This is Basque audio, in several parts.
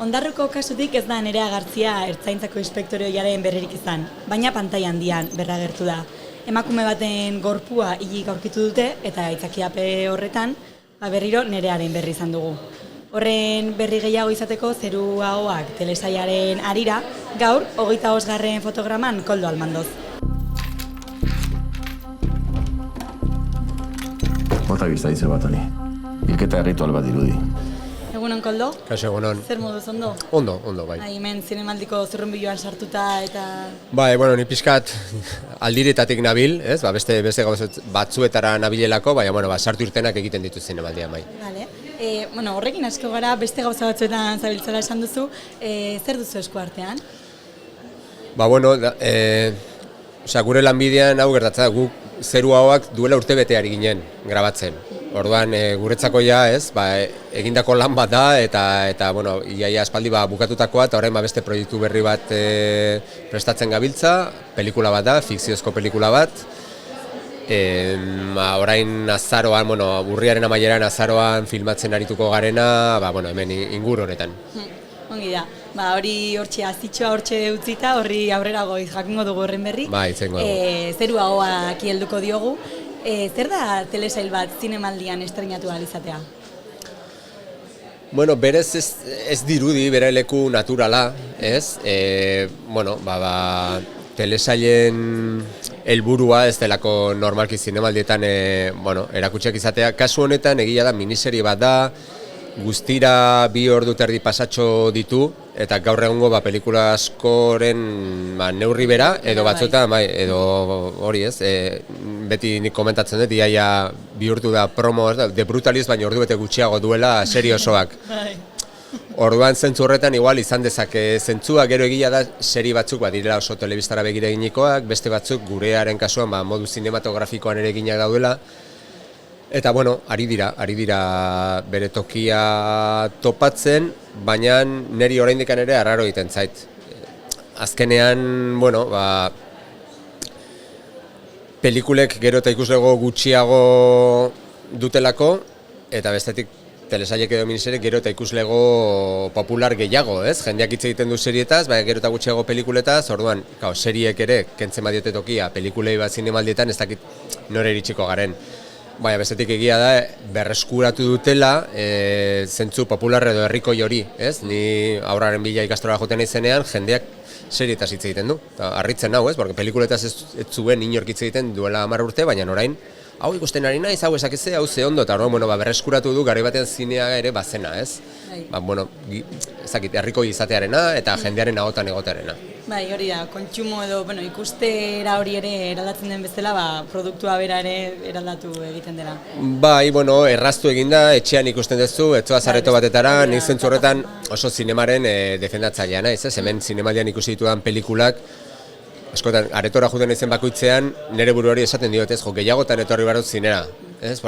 Ondarruko kasutik ez da Nerea Gartzia ertzaintzako inspektoreoiaren berririk izan, baina pantaila handian berragertu da. Emakume baten gorpua hilik aurkitu dute eta aitzakiape horretan berriro Nerearen berri izan dugu. Horren berri gehiago izateko Zeru Ahoak telesailaren harira, gaur 25. fotograman Koldo Almandoz. Bota bizta dize bat honi. Hilketa erritual bat dirudi. Egunon, Koldo? Kaixo, egunon. Zer moduz, ondo? Ondo, bai. Hemen zinemaldiko zurrunbiloan sartuta eta... Bai, ni pixkat aldiretatik nabil, ez? Beste batzuetara nabilelako, baina, sartu irtenak egiten ditu zinemaldian, bai. Vale. Horrekin asko gara, beste gauza batzuetan zabiltzala esan duzu, zer duzu esku artean? Gure lanbidean hau gertatzen da, guk Zeru Ahoak duela urtebeteari ginen grabatzen. Orduan, guretzako egindako lan bat da, eta iaia aspaldi bukatutakoa, eta orain beste proiektu berri bat prestatzen gabiltza, pelikula bat da, fikziozko pelikula bat. Orain azaroan, urriaren amaieran azaroan filmatzen arituko garena, hemen inguru honetan. Ongi da, hori hortxe azitxoa hortxe utzita, horri aurrerago jakingo dugu horren berri. Itzengo dugu. Zeru Ahoak helduko diogu. Zer da telesail bat zinemaldian estreinatu ahal izatea? Berez ez dirudi bere leku naturala, ez? Telesailen helburua ez delako normalki zinemaldietan erakutsiak izatea. Kasu honetan egia da miniserie bat da, guztira 2 ordu terdi pasatxo ditu, eta gaur egungo pelikula askoren neurri bera, edo batzuetan, edo hori ez, beti nik komentatzen dut, iaia bihurtu da promo, de Brutalist, baina ordu bete gutxiago duela serie osoak. Orduan zentzu horretan igual izan dezake zentzua, gero egia da serie batzuk direla oso telebistara begira eginikoak, beste batzuk gurearen kasuan modu zinematografikoan ere eginak daudela. Eta ari dira bere tokia topatzen, baina niri oraindikan ere arraro egiten zait. Azkenean, pelikulek gero eta ikuslego gutxiago dutelako, eta bestetik telesailek edo miniserie gero eta ikuslego popular gehiago, ez? Jendeak hitz egiten du serietaz, baina gero eta gutxiago pelikuletaz, orduan, seriek ere kentzen badiote tokia pelikulei bat zinemaldietan ez dakit nore iritsiko garen. Baina bestetik egia da, berreskuratu dutela zentzu popular edo herrikoi hori, ez? Ni aurraren bila ikastora joten izenean, jendeak serietaz hitz egiten du. Harritzen nau, ez? Porque pelikuletaz ez zuen inork hitz egiten duela 10 urte, baina orain, hau ikusten ari naiz, hau esakeze, hau ze ondo, eta berreskuratu du garai batean zinea ere bazena, ez? Herrikoi izatearena eta jendearen ahotan egotearena. Bai, hori da, kontsumo edo, ikustera hori ere eraldatzen den bezala, produktua bera ere eraldatu egiten dela. Bai, erraztu eginda, etxean ikusten duzu, etzoa zareto batetara, nik zentzu horretan oso zinemaren defendatzailea naiz, ez? Hemen zinemaldian ikusi ditudan pelikulak, askotan, aretora juten naizen bakoitzean, nire buru hori esaten diot, ez? Gehiagotan etorri barut zinera, ez?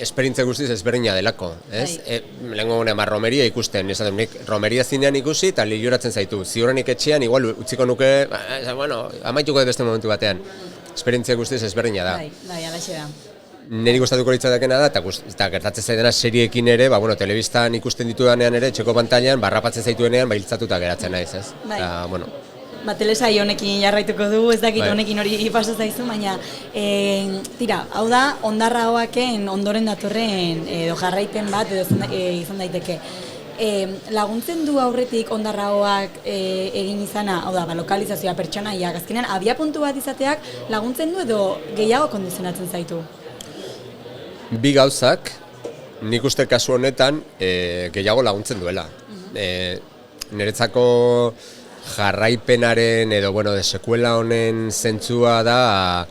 Esperintze guztiz ezberdina delako, ez? Lehenko romeria ikusten, esaten nik romeria zinean ikusi eta liluratzen zaitu. Ziurrenik etxean, igual utziko nuke, amaituko beste momentu batean. Esperintze guztiz ezberdina da. Bai, alaxe da. Niri gustatuko litzatekena da, eta gertatzen zaidena seriekin ere, telebistan ikusten ditudanean ere, txeko pantailan, barrapatzen zaituenean, hiltzatuta geratzen naiz, ez? Telesail honekin jarraituko dugu, ez dakit honekin hori pasa zaizu, baina hau da, Ondarra Ahoaken ondoren datorren edo jarraipen bat edo izan daiteke. Laguntzen du aurretik Ondarra Ahoak egin izana, hau da, lokalizazioa pertsonaiak, azkenean abiapuntu bat izateak laguntzen du edo gehiago kondizionatzen zaitu? Bi gauzak, nik uste kasu honetan gehiago laguntzen duela. Niretzako jarraipenaren edo, sekuela honen zentzua da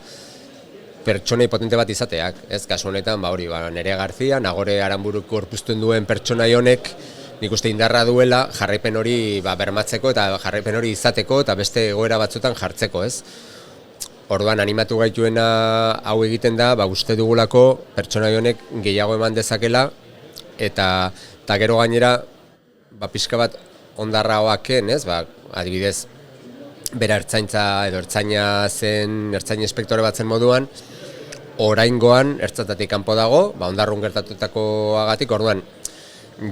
pertsonai potente bat izateak, ez? Kasu honetan, Nerea Gartzia, Nagore Aranburuk gorpuztuen duen pertsonai honek, nik uste indarra duela jarraipen hori bermatzeko eta jarraipen hori izateko eta beste egoera batzutan jartzeko, ez? Orduan animatu gaituena hau egiten da, uste dugulako pertsonai honek gehiago eman dezakela eta gero gainera pixka bat Ondarra Ahoaken, ez? Adibidez, bera ertzaintza edo ertzaina zen, ertzaina inspektore bat zen moduan, oraingoan ertzatatik kanpo dago, Ondarrun gertatutakoagatik, orduan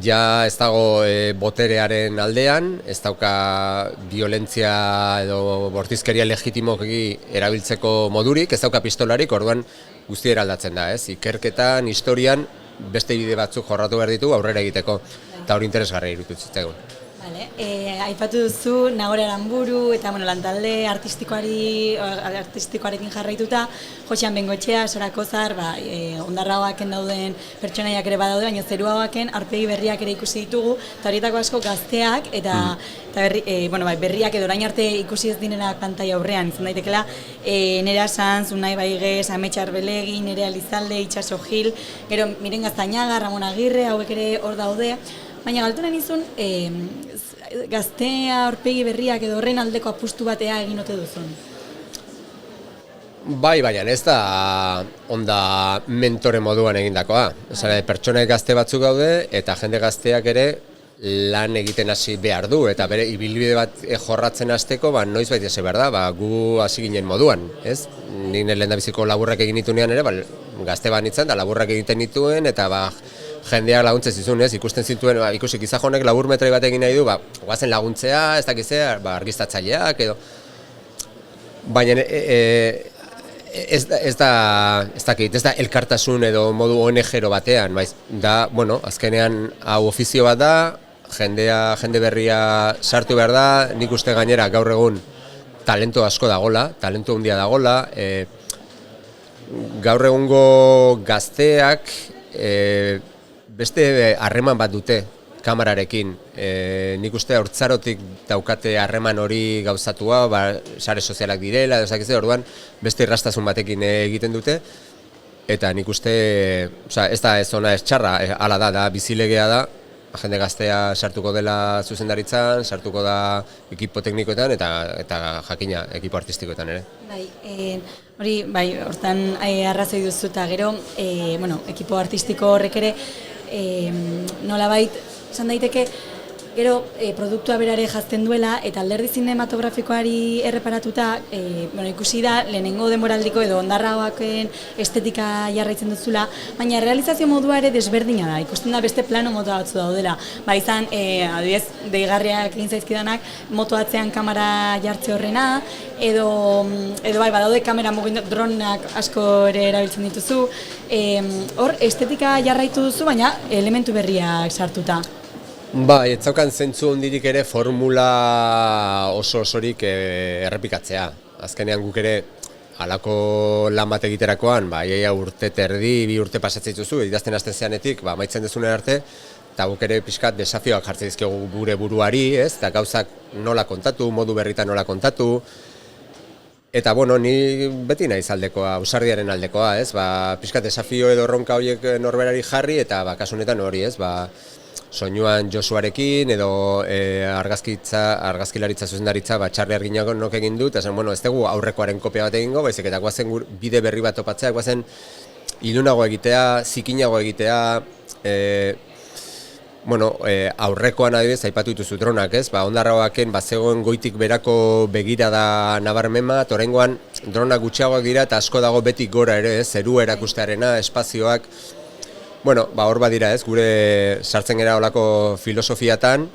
ja ez dago boterearen aldean, ez dauka violentzia edo bortizkeria legitimoki erabiltzeko modurik, ez dauka pistolarik, orduan guztiera aldatzen da, ez? Ikerketan, historian, beste bide batzuk jorratu behar ditu aurrera egiteko, eta hori interesgarria iruditu zitzaigun. Vale. Aipatu duzu Nagore Aranburu eta lantalde artistikoarekin jarraituta, Josean Bengoetxea, Sara Kozar, Ondarragoaken dauden pertsonaiak ere badaude, baina Zeruagoaken aurpegi berriak ere ikusi ditugu, eta horietako asko gazteak eta berriak edo orain arte ikusi ez direnak pantaila aurrean, izan daitekela Nerea Sanz, Unai Baigez, Ametxar Belegi, Nerea Lizalde, Itxaso Gil, gero Miren Gaztañaga, Ramon Agirre, hauek ere hor daude. Baina galtu nahi nizun, gaztea aurpegi berriak edo horren aldeko apustu batea egin ote duzun? Bai, baina ez da onda mentore moduan egindakoa. Pertsonaik gazte batzuk gaude eta jende gazteak ere lan egiten hasi behar du, eta bere ibilbide bat jorratzen hasteko, noiz baita ze behar da, gu hasi ginen moduan, ez? Nik lehendabiziko laburrak egin nituenean ere, gazte bat nintzen, da laburrak egiten nituen, eta jendeak laguntzen zizun, ez? Ikusten zituen, ikusi gizako honek labur metrai bat egin nahi du, guazen laguntzea, ez dakizea, argiztatzaileak, edo... Baina ez da elkartasun edo modu ONG-ero batean, da, azkenean hau ofizio bat da, jende berria sartu behar da, nik uste gainera gaur egun talento asko dagola, talento handia dagola, gaur egungo gazteak beste harreman bat dute kamerarekin. Nik uste haurtzarotik daukate harreman hori gauzatua, sare sozialak direla, orduan beste irrastasun batekin egiten dute, eta nik uste, ez da ez ona ez txarra, hala da, bizilegea da, jende gaztea sartuko dela zuzendaritzan, sartuko da ekipo teknikoetan eta jakina ekipo artistikoetan ere. Hori, hortan arrazoi duzu eta gero, ekipo artistiko horrek ere, nolabait, esan daiteke, gero produktua berare jazten duela eta alderdi zinematografikoari erreparatuta, ikusi da lehenengo denboraldiko edo Ondarragoaken estetika jarraitzen duzula, baina realizazio modua ere desberdina da, ikusten da beste plano moto batzu daudela. Izan, adibidez, deigarriak egin zaizkidanak, moto atzean kamera jartze horrena, edo badaude kamera mugimendu dronak asko ere erabiltzen dituzu. Hor, estetika jarraitu duzu, baina elementu berriak sartuta. Ez zaukan zentzu hondirik ere formula osorik errepikatzea. Azkenean guk ere halako lan bat egiterakoan, urte terdi, 2 urte pasatzen dituzu, idazten hasten zeanetik, maitzen dezunen arte, eta guk ere pixkat desafioak jartzen dizkiogu gure buruari, eta gauzak nola kontatu, modu berritan nola kontatu. Eta, ni beti naiz aldekoa, ausardiaren aldekoa, pixkat desafio edo erronka horiek norberari jarri, eta kasu honetan hori, soinuan Josuarekin edo argazkilaritza zuzendaritza Txarli Arginakok egin dut, ez dugu aurrekoaren kopia bat egingo, baizik eta guazen bide berri bat topatzea, guazen ilunago egitea, zikinago egitea, aurrekoan adibidez aipatu dituzu dronak, Ondarragoaken zegoen goitik berako begirada nabarmen bat, oraingoan dronak gutxiagoak dira eta asko dago betik gora ere, zerua erakustearena, espazioak. Hor badira gure sartzen gara olako filosofiatan,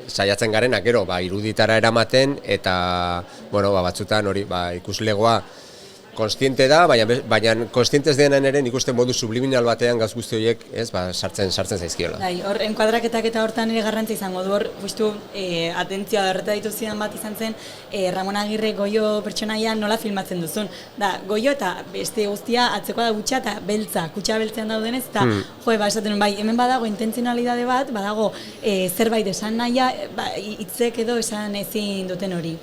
saiatzen garenak gero, iruditara eramaten, eta, batzutan hori, ikuslegoa konstiente da, baina konstientez denan ere nik uste modu subliminal batean gauz guzti horiek, sartzen zaizkiola. Hor, enkuadraketak eta hortan ere garrantzi izango du, hor, justu, atentzioa horreta ditu zidan bat izan zen, Ramon Agirre Goio pertsonaia nola filmatzen duzun. Goio eta beste guztia atzekoa da gutxa eta beltza, kutxa beltzean daudenez, eta esaten hemen badago intentzionalidade bat, badago zerbait esan nahia, hitzek edo esan ezin duten hori.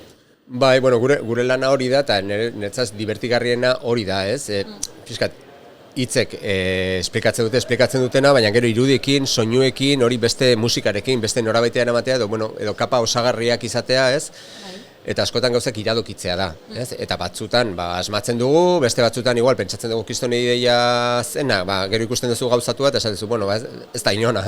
Gure lana hori da, eta niretzat divertigarriena hori da, Fiskat, hitzek esplikatzen dutena, baina gero irudiekin, soinuekin, hori beste musikarekin, beste norabaitean ematea, edo kapa osagarriak izatea, eta askotan gauzak iradokitzea da. Eta batzutan asmatzen dugu, beste batzutan igual pentsatzen dugu kiston ideia zena, gero ikusten duzu gauzatua eta esaten duzu, ez da inona,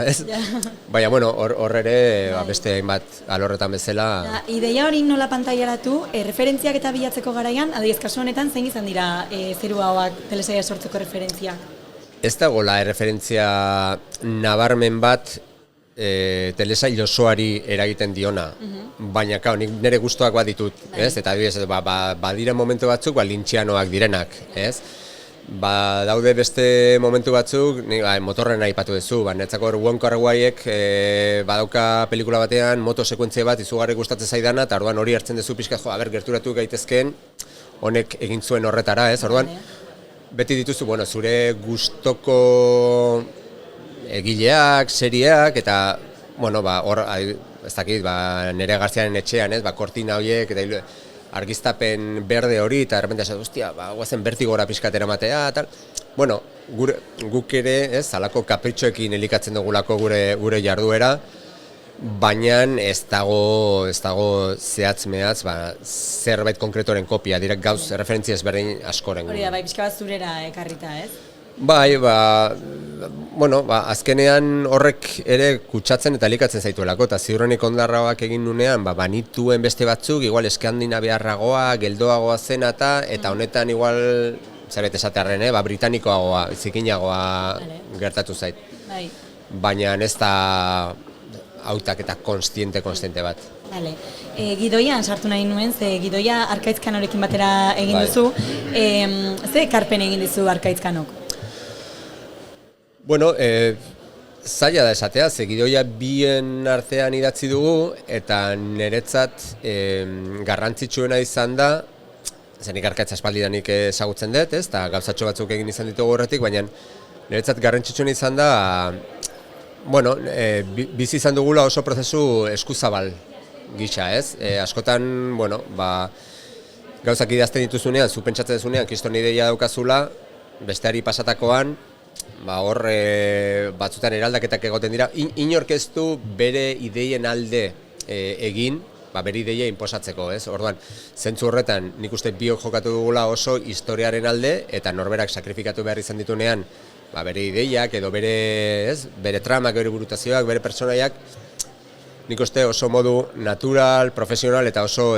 baina hor ere beste hainbat alorretan bezala. Ideia hori nola pantailaratu, referentziak eta bilatzeko garaian, adibidez kasu honetan zein izan dira Zeruagoak telesaila sortzeko referentziak? Ez dagoela referentzia nabarmen bat telesail osoari eragiten diona, baina nik nire gustuak baditut, ez? Eta adibidez, badire momentu batzuk, lintxianoak direnak, ez? Daude beste momentu batzuk, motorren aipatu duzu, netzako Wong Kar-waiek badauka pelikula batean motosekuentzia bat izugarri gustatzen zaidana, eta orduan hori hartzen duzu pixka, gerturatu gaitezkeen, honek egin zuen horretara, ez? Orduan, beti dituzu, zure gustoko egileak, serieak, eta, hor, ez dakit, nire Garziaren etxean, ez, kortina horiek, eta argiztapen berde hori, eta errepente esatu, guazen bertigora pixkatera matea, tal. Guk ere, ez, halako kapritxoekin elikatzen dugulako gure jarduera, baina ez dago zehatz-mehatz, zerbait konkretoren kopia, direk gauz referentzia ezberdin askoren. Hori da, pixka bat zurera ekarrita, ez? Azkenean horrek ere kutsatzen eta elikatzen zaituelako, eta ziurrenik ondarraoak egin nunean, banituen beste batzuk, igual eskandinaviarragoa, geldoagoa zen eta honetan igual, zerbait esatearren, britanikoagoa, zikinagoa gertatu zait. Baina ez da hautaketa konstiente bat. Gidoian sartu nahi nuen, ze gidoia Arkaitzkanorekin batera egin duzu, ze ekarpen egin dizu Arkaitzkanok? Zaila da esatea, ze gidoia bien artean idatzi dugu, eta niretzat garrantzitsuena izan da, zenik Arkaitz aspaldidanik ezagutzen dut, eta gauzatxo batzuk egin izan ditugu horretik, baina niretzat garrantzitsuena izan da, bizi izan dugula oso prozesu eskuzabal gisa, ez? Askotan, gauzak idazten dituzunean, zu pentsatzen duzunean, kriston ideia daukazula, besteari pasatakoan, hor batzutan eraldaketak egoten dira, inork ez du bere ideien alde egin, bere ideia inposatzeko, ez? Orduan, zentzu horretan, nik uste biok jokatu dugula oso historiaren alde, eta norberak sakrifikatu behar izan ditunean, bere ideiak edo bere tramak, bere burutazioak, bere pertsonaiak, nik uste oso modu natural, profesional eta oso,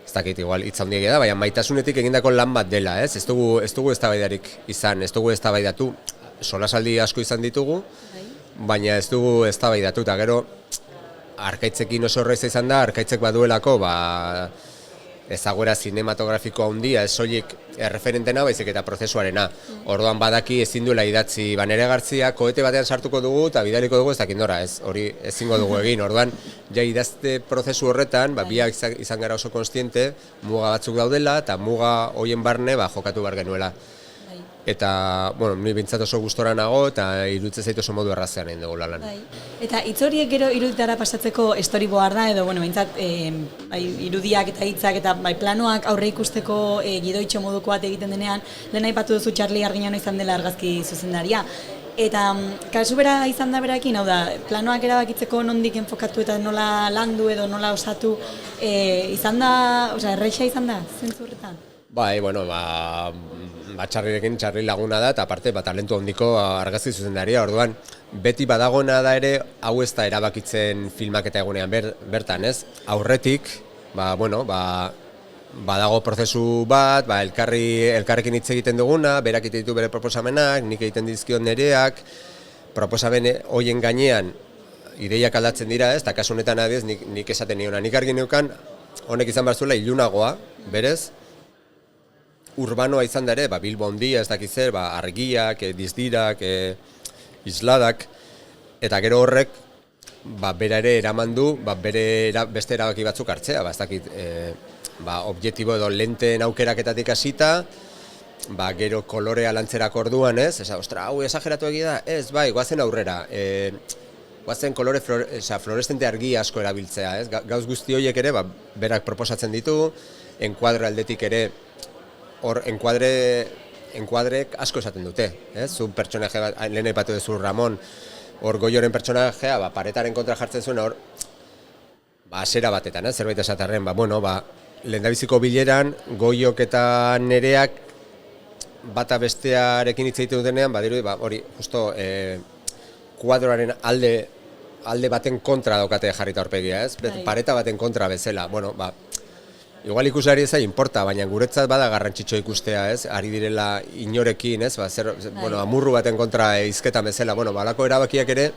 ez dakit, igual, hitz handiek da, baina maitasunetik egindako lan bat dela, ez? Ez dugu eztabaidarik izan, ez dugu eztabaidatu, solasaldi asko izan ditugu, baina ez dugu eztabaidatu, eta gero, Arkaitzekin oso horreiz izan da, Arkaitzek baduelako, ezaguera zinematografiko handia, ez soilik erreferentena, baizik eta prozesuarena. Orduan badaki ezin duela idatzi, nere Gartzia kohete batean sartuko dugu eta bidaliko dugu ez dakit nora, ez, hori ezingo dugu egin. Orduan, idazte prozesu horretan, biak izan gara oso konstiente, muga batzuk daudela, eta muga hoien barne jokatu behar genuela. Eta, ni bintzat oso gustora nago, eta iruditzen zaitu oso modu errazean egin dugu lan. Eta hitz horiek gero iruditara pasatzeko storyboard da, edo, bintzat, irudiak eta hitzak eta planoak aurre ikusteko gidoitxo moduko bat egiten denean, lehen aipatu duzu Charlie Argiñano izan dela argazki zuzendaria. Eta kasu bera izan da berakin, hau da, planoak erabakitzeko nondik enfokatu eta nola landu edo nola osatu, izan da, erreixa izan da, zentzu horretan? Txarri laguna da, eta aparte, talentu handiko argazki zuzendaria, orduan, beti badagona da ere, hau ez da erabakitzen filmaketa egunean bertan, ez? Aurretik, badago prozesu bat, elkarrekin hitz egiten duguna, berak egiten ditu bere proposamenak, nik egiten dizkion nereak, proposamen hoien gainean, ideiak aldatzen dira, ez? Eta kasu honetan adibidez, nik esaten niona, nik argi neukan, honek izan behar zuela ilunagoa, berez, urbanoa izan da ere, Bilbo handia, ez dakiz zer, argiak, dizdirak, isladak, eta gero horrek, bera ere eraman du, beste erabaki batzuk hartzea, ez dakit, objektibo edo lenteen aukeraketatik hasita, gero kolorea lantzerako orduan, ez, hau esageratu egida, ez, goazen aurrera, goazen kolore fluoreszente argi asko erabiltzea, ez, gauz guzti horiek ere, berak proposatzen ditu, enkuadre aldetik ere, hor enkuadrek asko esaten dute, zu pertsonaje bat, lehen aipatu duzu Ramon, hor Goioren pertsonajea, paretaren kontra jartzen zuen, hor, asera batetan, zerbait esatarren, lehendabiziko bileran, Goiok eta nereak, bata bestearekin hitz egiten dutenean, hori, justo, kuadroaren alde baten kontra daukate jarrita horpegia, pareta baten kontra bezala, igual ikusari ez da inporta, baina guretzat bada garrantzitsu ikustea, ez? Ari direla inorekin, ez? Amurru baten kontra hizketan bezala, balako erabakiak ere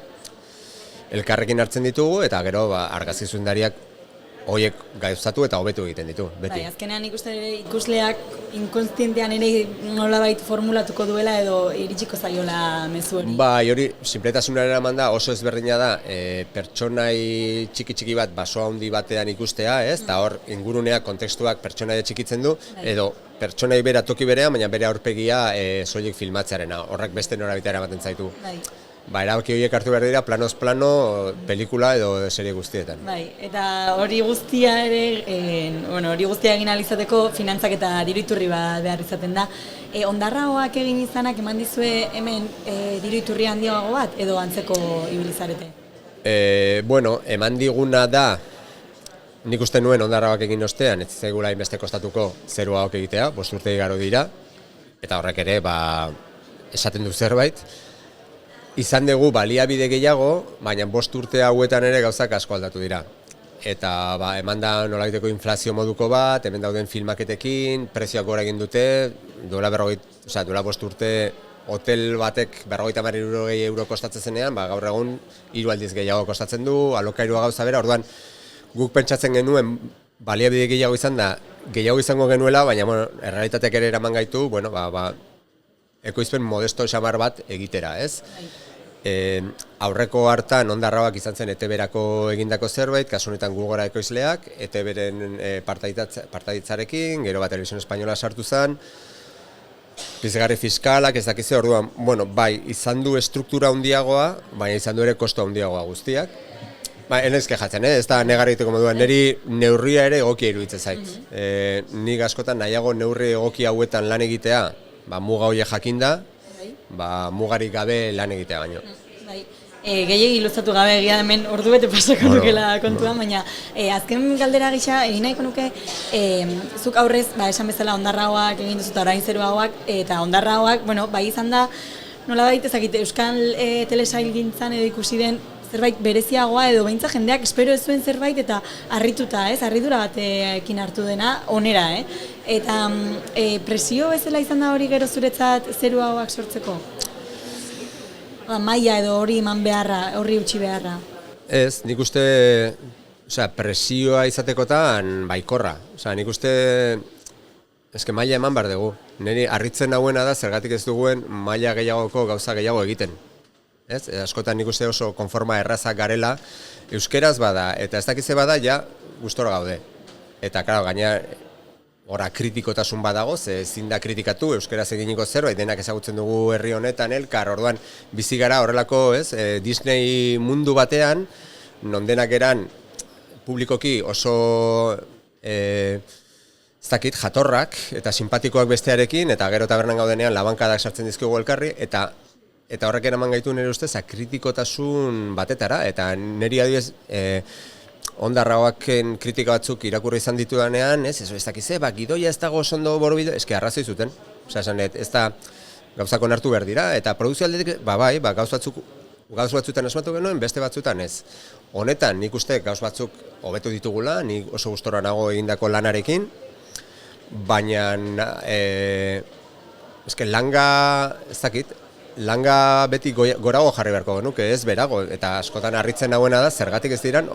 elkarrekin hartzen ditugu, eta gero argazki zuzendariak horiek gauzatu eta hobetu egiten ditu, beti. Bai, azkenean ikusten ere ikusleak inkonstientean ere nolabait formulatuko duela edo iritsiko zaiola mezu hori. Bai, hori sinpletasunaren eman da, oso ezberdina da, pertsonai txiki bat baso handi batean ikustea, ez? Eta hor inguruneak, kontekstuak pertsonaia txikitzen du, edo pertsonai bera toki berean, baina bere aurpegia soilik filmatzearena. Horrek beste norabidea eramaten zaitu. Bai. Erabaki horiek hartu behar dira planoz plano, pelikula edo serie guztietan. Bai, eta hori guztia ere, hori guztia egin ahal izateko finantzak eta diru iturri behar izaten da. Ondarraoak egin izanak eman dizue hemen diru iturri handiago bat edo antzeko ibilizarete? Eman diguna da, nik uste nuen Ondarraoak egin ostean, ez zaigula hainbeste kostatuko zeruaok egitea, 5 urte igaro dira, eta horrek ere, esaten du zerbait. Izan dugu baliabide gehiago, baina 5 urte hauetan ere gauzak asko aldatu dira. Eta eman da nolabaiteko inflazio moduko bat, hemen dauden filmaketekin, prezioak gora egin dute, duela 5 urte hotel batek 50 euro kostatzen zenean, gaur egun 3 aldiz gehiago kostatzen du, alokairua gauza bera, orduan guk pentsatzen genuen baliabide gehiago izango genuela, baina errealitateak ere eraman gaitu, ekoizpen modesto xamar bat egitera, ez? Aurreko hartan Ondarraoak izan zen ETB-erako egindako zerbait, kasu honetan gu gora ekoizleak, ETB-ren partaiditzarekin, gero bat Televisión Española sartu zen, pizgarri fiskalak, ez dakize, orduan, izan du estruktura handiagoa, baina izan du ere kosto handiagoa guztiak. Enez kejatzen, ez da negarriteko moduan, niri neurria ere egokia iruditzen zait. Nik askotan nahiago neurri egokia hauetan lan egitea, muga horiek jakinda, mugarik gabe lan egitea baino. Gehiegi luzatu gabe egia hemen ordu bete pasako nukela kontuan, baina azken galdera gisa egin nahiko nuke, zuk aurrez, esan bezala Ondarraoak egin duzu eta orain Zeruagoak, eta Ondarraoak, bai izan da, nolabait ezakite, Euskal Telesailgintzan edo ikusi den zerbait bereziagoa edo behintzat jendeak espero ez zuen zerbait eta harrituta, harridura batekin hartu dena, onera, Eta presio bezala izan da hori gero zuretzat Zeruagoak sortzeko? Maila edo hori eman beharra, horri utzi beharra? Ez, nik uste, presioa izatekotan baikorra. Nik uste, maila eman behar dugu. Niri harritzen nauena da zergatik ez duguen maila gehiagoko gauza gehiago egiten. Askotan nik uste oso konforma errazak garela, euskeraz bada, eta ez dakize bada, gustora gaude. Eta, gaina, ora kritikotasun badago, ezin da kritikatu euskeraz eginiko zerbait, denak ezagutzen dugu herri honetan elkar, orduan bizi gara horrelako, Disney mundu batean, non denak eran publikoki oso jatorrak eta simpatikoak bestearekin, eta gero tabernan gaudenean labankadak sartzen dizkigu elkarri, eta horrek eraman gaitu nire ustez kritikotasun batetara, eta niri adibidez Ondarraoaken kritika batzuk irakurri izan ditudanean, ez dakize, gidoia ez dago ondo borobildu, arrazoi zuten. Ez da gauzak onartu behar dira, eta produkzio aldetik, gauz batzutan asmatu genuen, beste batzutan ez. Honetan, nik uste gauz batzuk hobetu ditugula, nik oso gustora nago egindako lanarekin, baina langa beti gorago jarri beharko genuke, ez berago, eta askotan harritzen nagoena da, zergatik ez diran,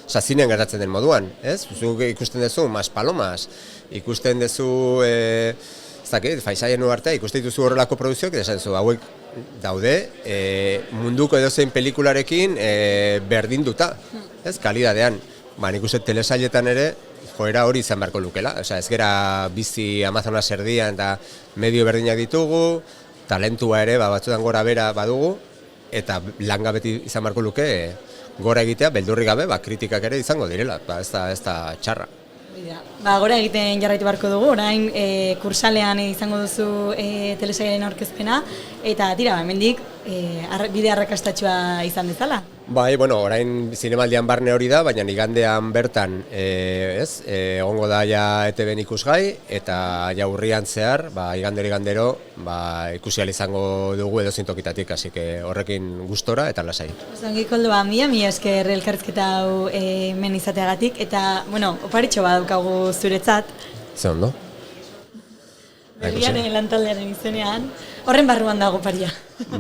zinean gertatzen den moduan, ez? Zuk ikusten duzu Maspalomas, ikusten duzu, Faisaien uartea, ikusten dituzu horrelako produzioak, eta esan zu, hauek daude munduko edozein pelikularekin berdinduta, ez? Kalidadean. Nik uste telesailetan ere, joera hori izan beharko lukela, ez gera bizi Amazonas erdian eta medio berdinak ditugu, talentua ere, batzutan gora bera badugu, eta langa beti izan beharko luke, gora egitea, beldurri gabe, kritikak ere izango direla, ez da txarra. Gora egiten jarraitu beharko dugu, orain kursalean izango duzu telesailen aurkezpena, eta hemendik bide arrakastatxoa izan dezala. Orain zinemaldian barne hori da, baina igandean bertan egongo da ETB-n ikusgai, eta urrian zehar, igandero, ikusi ahal izango dugu edozein tokitatik, así que horrekin gustora eta lasai. Zongi koldo, mila esker elkarrizketa hau hemen izateagatik, eta, oparitxo bat daukagu zuretzat. Ze ondo? Berriaren lantaldearen izenean, horren barruan dago oparia.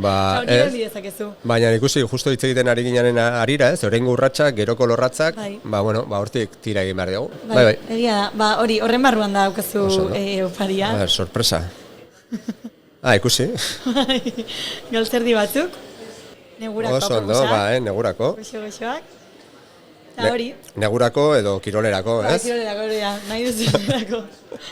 Ba, hori hori dezakezu. Baina ikusi, justo hitz egiten ari ginenen arira, ez? Oraingo urratsak, geroko lorratzak, Bai. Hortik tira egin behar dugu. Bai. Egia da, ba, horren barruan daukazu oparia. Ba, sorpresa. Ikusi. Galtzerdi batzuk, negurako Oso ondo, negurako. Goxo-goxoak. Eta hori. Negurako edo kirolerako, ez? Kirolerako, nahi duzunerako.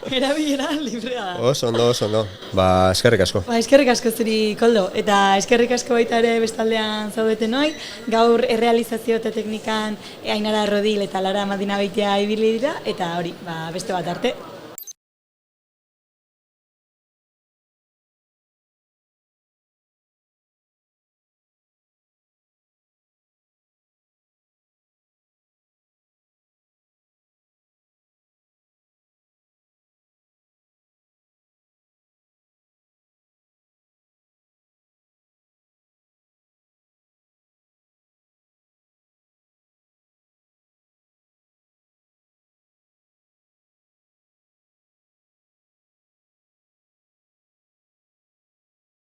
Erabilera librea da. Oso ondo. Ba, eskerrik asko. Ba, eskerrik asko zuri, Koldo. Eta eskerrik asko baita ere bestaldean zaudeten hoi. Gaur errealizazio eta teknikan Ainara Rodil eta Lara Madina Beitia ibili dira. Eta hori, ba, beste bat arte.